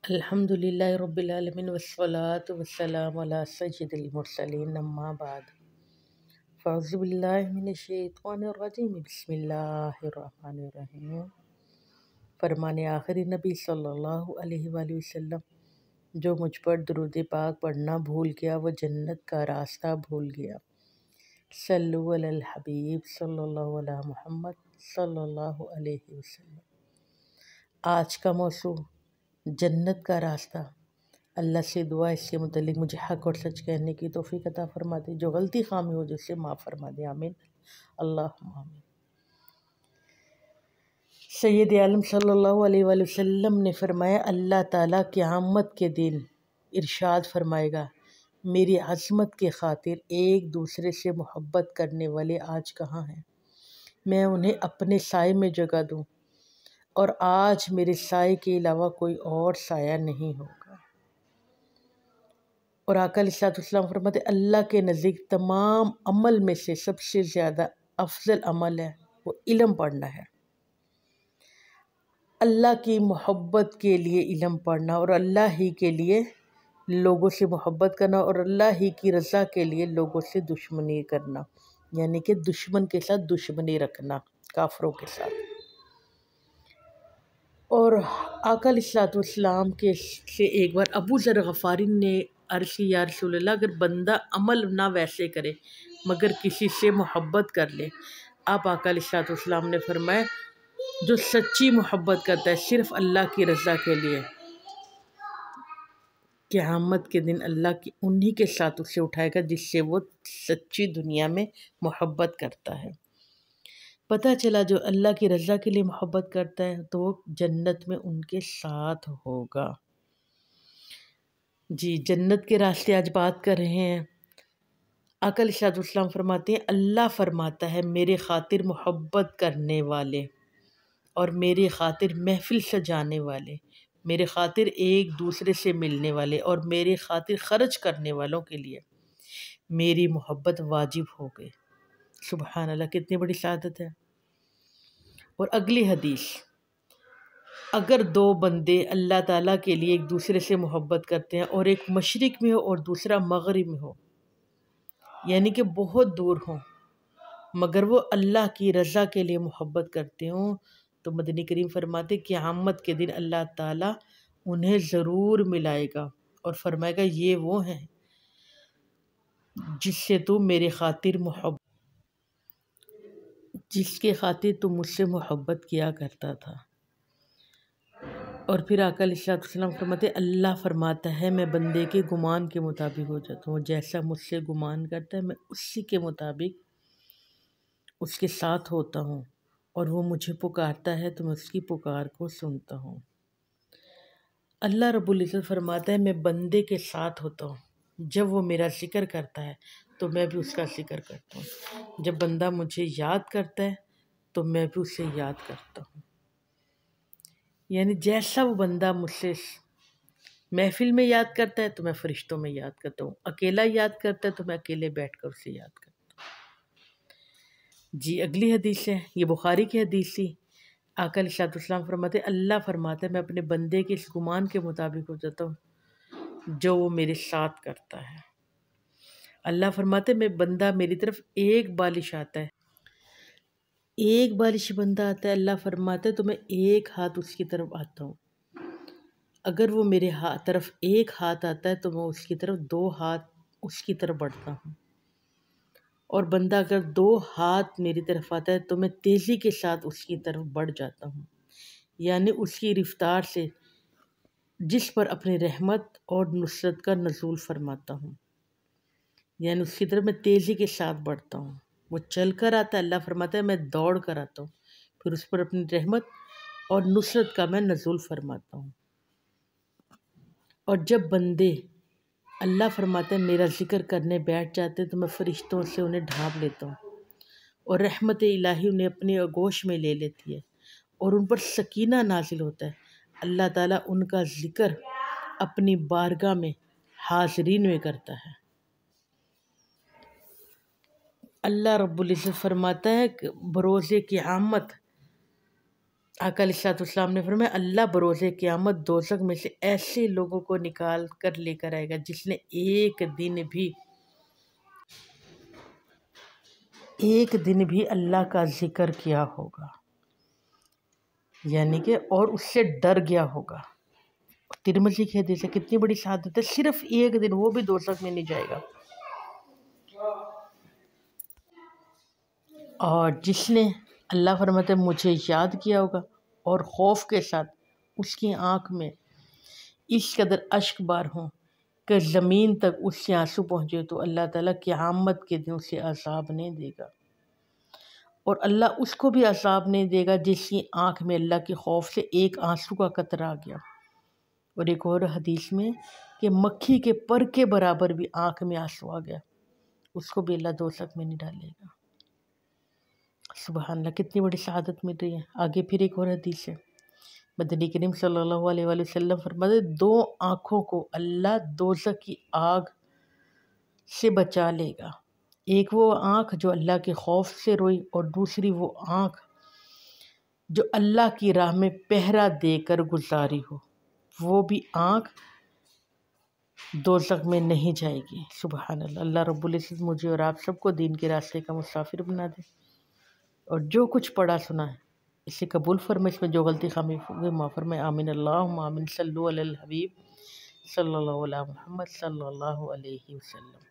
الحمد للہ رب العالمین والصلاة والسلام علی سید المرسلین اما بعد فاعوذ باللہ من الشیطان الرجیم بسم اللہ الرحمن الرحیم۔ فرمان آخری نبی صلی اللہ علیہ وآلہ وسلم، جو مجھ پر درود پاک پڑھنا بھول گیا وہ جنت کا راستہ بھول گیا۔ صلو علی الحبیب صلی اللہ علیہ محمد صلی اللہ علیہ وسلم۔ آج کا موضوع جنت کا راستہ۔ اللہ سے دعا اس کے متعلق مجھے حق اور سچ کہنے کی توفیق عطا فرما دے، جو غلطی خامی ہو جس سے معاف فرما دے، آمین اللہم آمین۔ سید عالم صلی اللہ علیہ وآلہ وسلم نے فرمایا، اللہ تعالیٰ قیامت کے دن ارشاد فرمائے گا، میری عظمت کے خاطر ایک دوسرے سے محبت کرنے والے آج کہاں ہیں؟ میں انہیں اپنے سائے میں جگہ دوں، اور آج میرے سائے کے علاوہ کوئی اور سایہ نہیں ہوگا۔ اور آقا علیہ السلام فرماتے، اللہ کے نزدیک تمام عمل میں سے سب سے زیادہ افضل عمل ہے وہ علم پڑھنا ہے۔ اللہ کی محبت کے لیے علم پڑھنا، اور اللہ ہی کے لیے لوگوں سے محبت کرنا، اور اللہ ہی کی رضا کے لیے لوگوں سے دشمنی کرنا، یعنی کہ دشمن کے ساتھ دشمنی رکھنا، کافروں کے ساتھ۔ اور آقا علیہ السلام کے سے ایک بار ابو ذر غفاری نے عرض کی، یا رسول اللہ، اگر بندہ عمل نہ ویسے کرے مگر کسی سے محبت کر لے، آپ آقا علیہ السلام نے فرمایا، جو سچی محبت کرتا ہے صرف اللہ کی رضا کے لیے، قیامت کے دن اللہ کی انہی کے ساتھ اسے اٹھائے گا جس سے وہ سچی دنیا میں محبت کرتا ہے۔ پتہ چلا جو اللہ کی رضا کے لیے محبت کرتا ہے تو وہ جنت میں ان کے ساتھ ہوگا۔ جی، جنت کے راستے آج بات کر رہے ہیں۔ آقا علیہ السلام فرماتے ہیں، اللہ فرماتا ہے، میرے خاطر محبت کرنے والے اور میرے خاطر محفل سجانے والے، میرے خاطر ایک دوسرے سے ملنے والے اور میرے خاطر خرچ کرنے والوں کے لیے میری محبت واجب ہو گئی۔ سبحان اللہ، کتنی بڑی سعادت ہے۔ اور اگلی حدیث، اگر دو بندے اللہ تعالیٰ کے لیے ایک دوسرے سے محبت کرتے ہیں اور ایک مشرق میں ہو اور دوسرا مغرب میں ہو، یعنی کہ بہت دور ہوں، مگر وہ اللہ کی رضا کے لیے محبت کرتے ہوں، تو مدنی کریم فرماتے قیامت کے دن اللہ تعالیٰ انہیں ضرور ملائے گا اور فرمائے گا، یہ وہ ہیں جس سے تو میرے خاطر جس کے خاطر تو مجھ سے محبت کیا کرتا تھا۔ اور پھر آقا علیہ السلام فرماتے، اللہ فرماتا ہے، میں بندے کے گمان کے مطابق ہو جاتا ہوں، جیسا مجھ سے گمان کرتا ہے میں اسی کے مطابق اس کے ساتھ ہوتا ہوں، اور وہ مجھے پکارتا ہے تو میں اس کی پکار کو سنتا ہوں۔ اللہ رب العزت فرماتا ہے، میں بندے کے ساتھ ہوتا ہوں، جب وہ میرا ذکر کرتا ہے تو میں بھی اس کا ذکر کرتا ہوں، جب بندہ مجھے یاد کرتا ہے تو میں بھی اسے یاد کرتا ہوں۔ یعنی جیسا وہ بندہ مجھ سے محفل میں یاد کرتا ہے تو میں فرشتوں میں یاد کرتا ہوں، اکیلا یاد کرتا ہے تو میں اکیلے بیٹھ کر اسے یاد کرتا ہوں۔ جی، اگلی حدیث ہے، یہ بخاری کی حدیث تھی۔ آقا علیہ السلام فرماتے، اللہ فرماتا ہے، میں اپنے بندے کے اس گمان کے مطابق ہو جاتا ہوں جو وہ میرے ساتھ کرتا ہے۔ اللہ فرماتے، میں بندہ میری طرف ایک بالش آتا ہے، ایک بالش بندہ آتا ہے، اللہ فرماتا ہے تو میں ایک ہاتھ اس کی طرف آتا ہوں۔ اگر وہ میرے طرف ایک ہاتھ آتا ہے تو میں اس کی طرف دو ہاتھ اس کی طرف بڑھتا ہوں، اور بندہ اگر دو ہاتھ میری طرف آتا ہے تو میں تیزی کے ساتھ اس کی طرف بڑھ جاتا ہوں، یعنی اس کی رفتار سے جس پر اپنی رحمت اور نصرت کا نزول فرماتا ہوں، یعنی اس کی طرف میں تیزی کے ساتھ بڑھتا ہوں۔ وہ چل کر آتا ہے، اللہ فرماتا ہے میں دوڑ کر آتا ہوں، پھر اس پر اپنی رحمت اور نصرت کا میں نزول فرماتا ہوں۔ اور جب بندے اللہ فرماتا ہے میرا ذکر کرنے بیٹھ جاتے ہیں تو میں فرشتوں سے انہیں ڈھانپ لیتا ہوں، اور رحمت الہی انہیں اپنی آغوش میں لے لیتی ہے، اور ان پر سکینہ نازل ہوتا ہے۔ اللہ تعالیٰ ان کا ذکر اپنی بارگاہ میں حاضرین میں کرتا ہے۔ اللہ رب العزت فرماتا ہے کہ بروز قیامت آقا علیہ الصلوۃ والسلام نے فرمایا اللہ بروز قیامت دوزخ میں سے ایسے لوگوں کو نکال کر لے کر آئے گا جس نے ایک دن بھی اللہ کا ذکر کیا ہوگا، یعنی کہ اور اس سے ڈر گیا ہوگا۔ ترمذی کی حدیث ہے، کتنی بڑی شہادت ہے، صرف ایک دن، وہ بھی دوزخ میں نہیں جائے گا۔ اور جس نے، اللہ فرماتے ہیں، مجھے یاد کیا ہوگا اور خوف کے ساتھ اس کی آنکھ میں اس قدر اشک بار ہوں کہ زمین تک اس سے آنسو پہنچے، تو اللہ تعالیٰ قیامت کے دن اسے عذاب نہیں دے گا، اور اللہ اس کو بھی عذاب نہیں دے گا جس کی آنکھ میں اللہ کے خوف سے ایک آنسو کا قطرہ آ گیا۔ اور ایک اور حدیث میں کہ مکھی کے پر کے برابر بھی آنکھ میں آنسو آ گیا، اس کو بھی اللہ دوزخ میں نہیں ڈالے گا۔ سبحان اللہ، کتنی بڑی سعادت مل رہی ہے۔ آگے پھر ایک اور حدیث ہے، مدنی کریم صلی اللہ علیہ وآلہ وسلم فرماتے ہیں، دو آنکھوں کو اللہ دوزخ کی آگ سے بچا لے گا، ایک وہ آنکھ جو اللہ کے خوف سے روئی، اور دوسری وہ آنکھ جو اللہ کی راہ میں پہرا دے کر گزاری ہو، وہ بھی آنکھ دوزخ میں نہیں جائے گی۔ سبحان اللہ، اللہ رب العزت مجھے اور آپ سب کو دین کے راستے کا مسافر بنا دے، اور جو کچھ پڑھا سنا ہے اسے قبول فرمائے، اس میں جو غلطی خامی ہوگی معاف فرمائے، آمین اللہم آمین۔ صلو علی الحبیب صلی اللہ علیہ محمد صلی اللہ علیہ وسلم۔